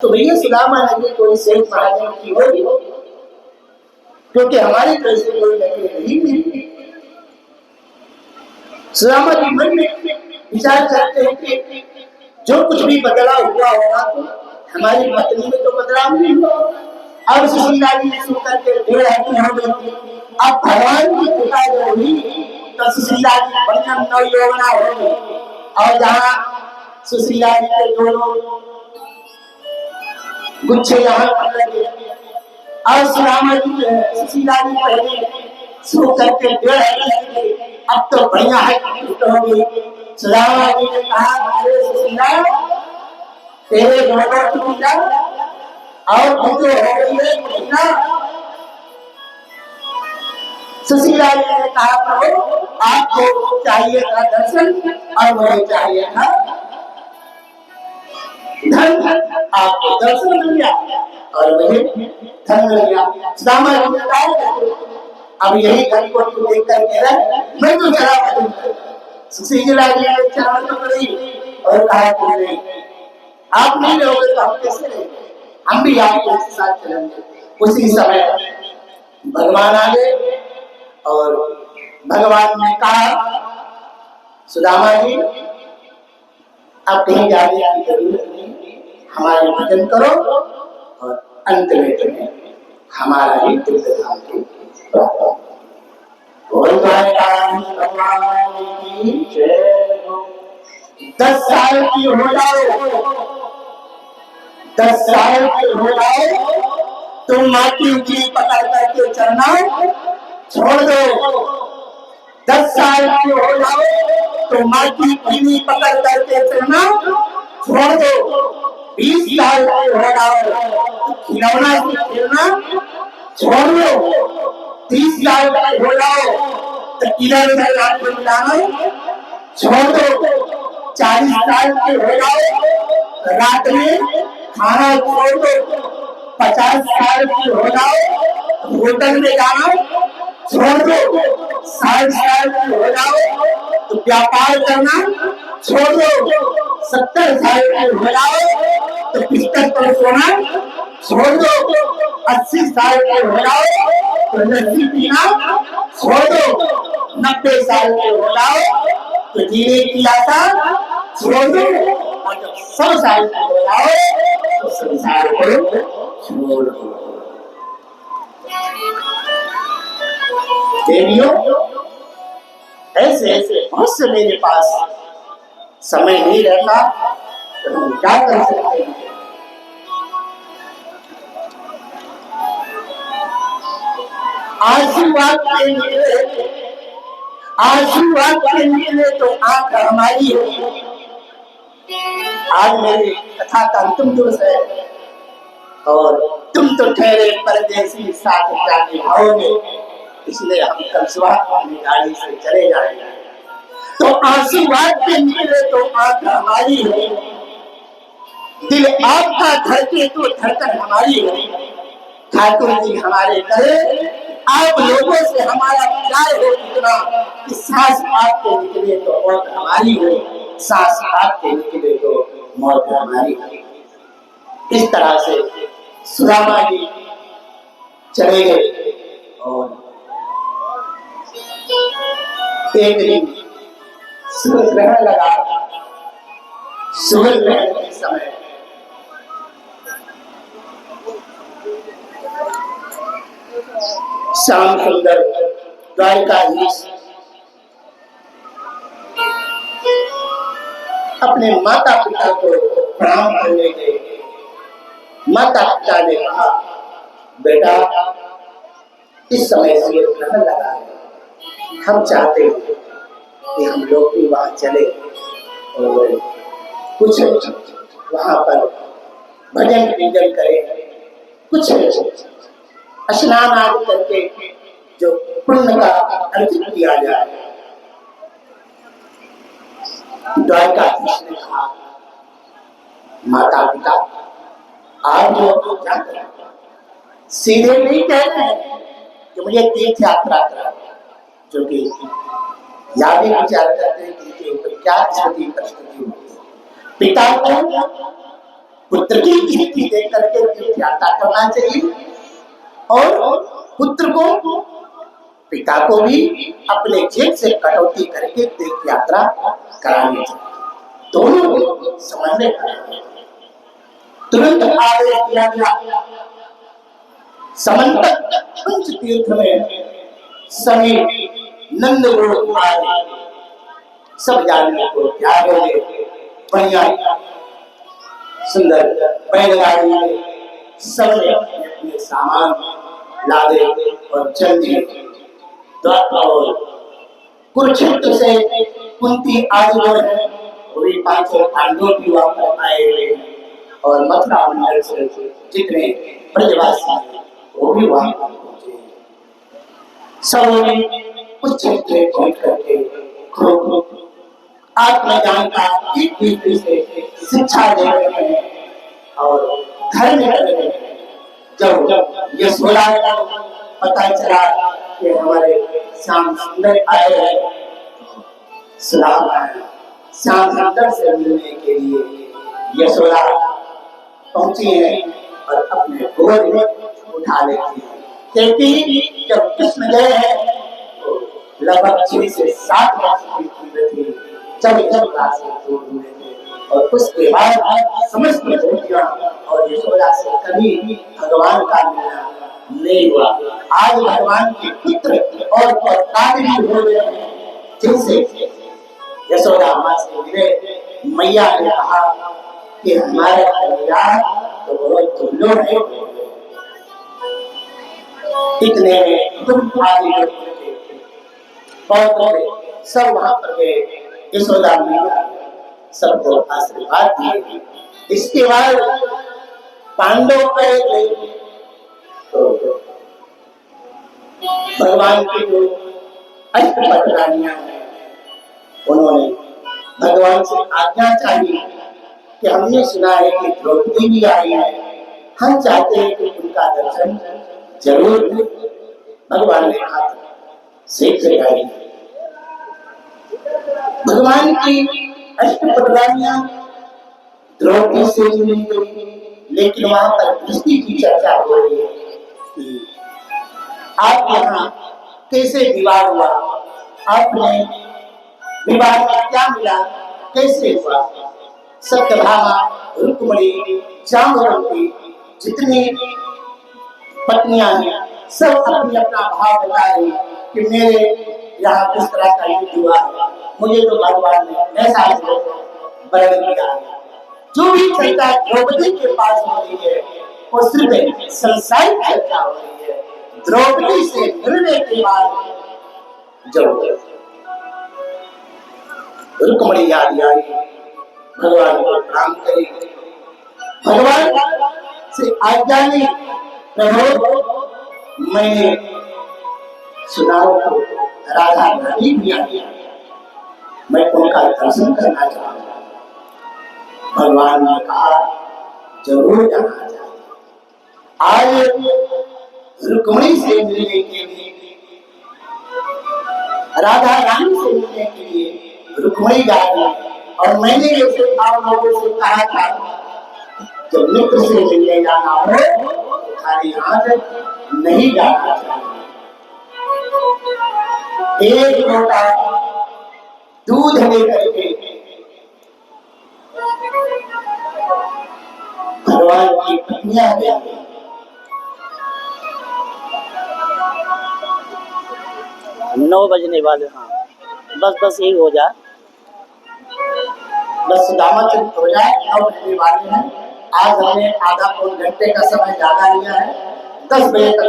तो भैया सुदामा नदी कोई सेठ महाजन की होगी, क्योंकि हमारे पैसे कोई नदी नहीं मिलती। सुदामा जी मन में विचार करते हैं कि जो कुछ भी बदलाव हुआ होगा तो हमारी पत्नी में तो बदलाव नहीं हुआ। अब सुशीला जी ने सुनकर के ढेर हैरान हो गई। अब भगवान की कृपा जो हुई तो सुशीला जी बढ़िया नवयौवना हो गई। और जहाँ सुशीला जी के दोनों गुच्छे यहाँ पर लगे और सुदामा जी सुशीला जी पहले सो करके ढेर हैरान। अब तो बढ़िया है तो हो गई। सुदामा जी ने कहा अरे सुशीला तेरे दोनों सुशीला और मुझे हो गई है कृष्णा। सुशीला जी ने कहा प्रभु आपको चाहिए था दर्शन और मुझे चाहिए था धन। आपको दर्शन मिल गया और मुझे धन मिल गया। सुदामा जी ने कहा अब यही घर को तू देख कर कह मैं तो चला। सुशीला जी ने चला तो नहीं और कहा कि नहीं आप नहीं रहोगे तो हम कैसे रहेंगे, हम भी आपके साथ चलेंगे। उसी समय भगवान आ गए और भगवान ने कहा सुदामा जी अब कहीं जाने की जरूरत नहीं, हमारे भजन करो और अंत में तुम्हें हमारा ही तीर्थ धाम की प्राप्त। 10 साल की हो जाओ, 10 साल की हो जाओ तुम माँ की उंगली पकड़ करके चलना छोड़ दो। 10 साल की हो जाओ तो माँ की उंगली पकड़ करके चलना छोड़ दो। 20 साल की हो जाओ तो खिलौना से खेलना छोड़ दो। 30 साल की हो जाओ तो इधर उधर रात में जाना छोड़ दो। 40 साल के हो जाओ रात में खाना छोड़ दो। 50 साल की हो जाओ होटल में जाना छोड़ दो। 60 साल की हो जाओ तो व्यापार करना छोड़ दो। 70 साल की हो जाओ तो बिस्तर पर सोना छोड़ दो। 80 साल के हो जाओ तो लस्सी पीना छोड़ दो। 90 साल के हो जाओ तो जीने की आशा छोड़ दो। और जब 100 साल के हो जाओ तो संसार को छोड़ दो। देवियों ऐसे ऐसे बहुत से मेरे पास समय नहीं रहता तो हम क्या कर सकते हैं। आशीर्वाद के लिए तो आंख हमारी है। आज मेरी कथा का अंतिम दिवस है और तुम तो ठहरे परदेसी साथ क्या निभाओगे, इसलिए हम कल सुबह अपनी गाड़ी से चले जाएंगे। तो आशीर्वाद के लिए तो आंख हमारी है, दिल आपका धड़के तो धड़कन हमारी है। ठाकुर जी हमारे करे आप लोगों से हमारा प्यार हो इतना कि सांस आपके निकले तो मौत हमारी हो, सांस आपके निकले तो मौत हमारी हो। इस तरह से सुदामा जी चले गए और एक दिन सूर्य ग्रहण लगा। सूर्य ग्रहण के समय श्याम सुंदर द्वारिकाधीश अपने माता पिता को प्रणाम करने गए। माता पिता ने कहा बेटा इस समय सूर्य ग्रहण लगा है, हम चाहते हैं कि हम लोग भी वहां चले और कुछ वहां पर भजन कीर्तन करें, कुछ स्नान आदि करके जो पुण्य का अर्जित किया जाए। द्वारकाधीश ने कहा माता पिता आप लोग तो क्या करें, सीधे नहीं कह रहे हैं कि मुझे तीर्थ यात्रा करा, जो कि या भी विचार करते हैं कि इनके ऊपर क्या स्थिति परिस्थिति होगी। पिता को पुत्र की स्थिति देख करके तीर्थ यात्रा करना चाहिए और पुत्र को पिता को भी अपने जेब से कटौती करके तीर्थ यात्रा करानी चाहिए। दोनों को समन्वय करना। तुरंत आदेश दिया गया समंतक पंच तीर्थ में सभी नंद गोप आए, सब जाने को तैयार हो गए। बढ़िया सुंदर बैलगाड़ी में सबने अपने अपने सामान लादे और चल दिए। और कुरुक्षेत्र से कुंती आदि लोग वो भी 500 पांडव भी वापस आए हुए और मथुरा मंडल से जितने ब्रजवासी हैं वो भी वहां पहुंचे। सबने उच्च पहुंच करके खूब आत्मज्ञान का एक दूसरे से शिक्षा दे रहे हैं और घर में कर रहे हैं। जब यशोदा को पता चला कि हमारे श्याम सुंदर आए हैं, सलाम आया। श्याम सुंदर से मिलने के लिए यशोदा पहुंची है और अपने गोद में उठा लेती है। क्योंकि जब कृष्ण गए हैं तो लगभग 6 से 7 वर्ष की उम्र थी जब से दूर हुए थे और उसके बाद समस्त गोपियां और यशोदा से कभी भगवान का मिलना नहीं हुआ। आज भगवान के पुत्र और भी हो गए हैं जिनसे यशोदा माँ से मिले। मैया ने कहा कि हमारे परिवार तो बहुत दुर्लभ है। इतने तुम आदि बहुत सब वहां पर गए। यशोदा मैया सबको आशीर्वाद दिए। इसके बाद पांडव गए तो भगवान की जो अष्टपटरानियां हैं उन्होंने भगवान से आज्ञा चाहिए कि हमने सुना है कि द्रौपदी भी आई है, हम चाहते हैं कि उनका दर्शन जरूर। भगवान ने कहा शीघ्र आई। भगवान की अष्टपटरानियां द्रौपदी से मिली गई, लेकिन वहां पर कृष्ण की चर्चा हो रही है कि आप यहाँ कैसे विवाह हुआ, आपने विवाह में क्या मिला, कैसे हुआ। सत्यभामा, रुक्मिणी, जाम्बवती जितनी पत्नियां हैं सब अपनी अपना भाव बता रही कि मेरे यहाँ किस तरह का युद्ध हुआ, मुझे तो भगवान ने ऐसा वर्णन किया। जो भी चर्चा द्रौपदी के पास हो रही है वो सिर्फ संसारिक चर्चा हो रही है। द्रौपदी से मिलने के बाद जब रुक्मिणी याद आई, भगवान को प्रणाम करी, भगवान से आज्ञा ली, प्रभु मैंने सुना राधा रानी भी आई, मैं उनका दर्शन करना चाहूंगा। भगवान ने कहा जरूर जाना चाहिए। आज रुक्मिणी से मिलने के लिए, राधा रानी से मिलने के लिए रुक्मिणी जा रही है और मैंने जैसे आप लोगों से कहा था जब मित्र से मिलने जाना हो खाली हाथ नहीं जाना चाहिए। एक लोटा दूध लेकर के भगवान की पत्नियां गई। 9 बजने वाले। हाँ बस यही हो जाए, बस दामाचरित हो जाए। 9 बजने वाले हैं। आज हमने आधा पौन घंटे का समय ज्यादा लिया है। 10 बजे तक